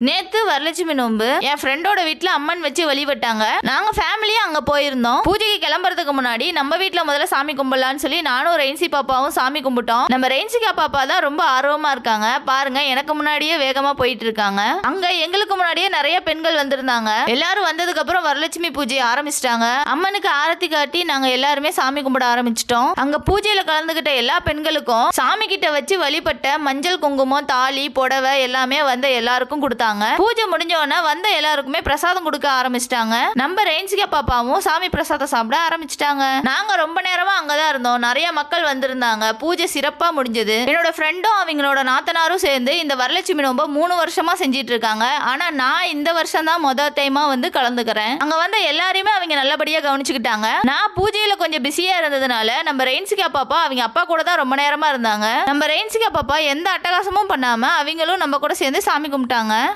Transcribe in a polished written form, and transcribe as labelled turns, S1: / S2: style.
S1: நேத்து வரலட்சுமி நோன்பு என் ஃப்ரெண்டோட வீட்ல அம்மன் வச்சு வழிபட்டாங்க. நாங்க ஃபேமிலியா அங்க போயிருந்தோம். பூஜைக்கு கிளம்புறதுக்கு முன்னாடி நம்ம வீட்ல முதல்ல சாமி கும்பிடலாம்னு சொல்லி நானும் ரெயின்சி பாப்பாவும் சாமி கும்பிட்டோம். நம்ம ரெயின்சிகா பாப்பா தான் ரொம்ப ஆர்வமா இருக்காங்க. பாருங்க, எனக்கு முன்னாடியே வேகமா போயிட்டு இருக்காங்க. அங்க எங்களுக்கு முன்னாடியே நிறைய பெண்கள் வந்திருந்தாங்க. எல்லாரும் வந்ததுக்கு அப்புறம் வரலட்சுமி பூஜை ஆரம்பிச்சிட்டாங்க. அம்மனுக்கு ஆரத்தி காட்டி நாங்க எல்லாருமே சாமி கும்பிட ஆரம்பிச்சிட்டோம். அங்க பூஜையில கலந்துகிட்ட எல்லா பெண்களுக்கும் சாமி கிட்ட வச்சு வழிபட்ட மஞ்சள் குங்குமம் தாலி புடவை எல்லாமே வந்த எல்லாருக்கும் கொடுத்தாங்க. பூஜை முடிஞ்ச உடனே வந்த எல்லாருக்குமே பிரசாதம் கொடுக்க ஆரம்பிச்சிட்டாங்க. நம்ம ரெயின்சிகா பாப்பாவும் சாமி பிரசாதம் சாப்பிட ஆரம்பிச்சிட்டாங்க. நாங்க ரொம்ப நேரமா அங்கதான் இருந்தோம். நிறைய மக்கள் வந்திருந்தாங்க. பூஜை சிறப்பா முடிஞ்சது. என்னோட ஃப்ரெண்டும் அவங்களோட நாத்தனாரும் சேர்ந்து இந்த வரலட்சுமி நோம்ப 3 வருஷமா செஞ்சிட்டு இருக்காங்க. ஆனா நான் இந்த வருஷம் தான் முதல் டைமா வந்து கலந்துக்கிறேன். அங்க வந்த எல்லாரையுமே அவங்க நல்லபடியா கவனிச்சுக்கிட்டாங்க. நான் பூஜையில கொஞ்சம் பிஸியா இருந்ததுனால நம்ம ரெயின்சிகா பாப்பா அவங்க அப்பா கூட தான் ரொம்ப நேரமா இருந்தாங்க. நம்ம ரெயின்சிகா பாப்பா எந்த அட்டகாசமும் பண்ணாம அவங்களும் நம்ம கூட சேர்ந்து சாமி கும்பிட்டாங்க.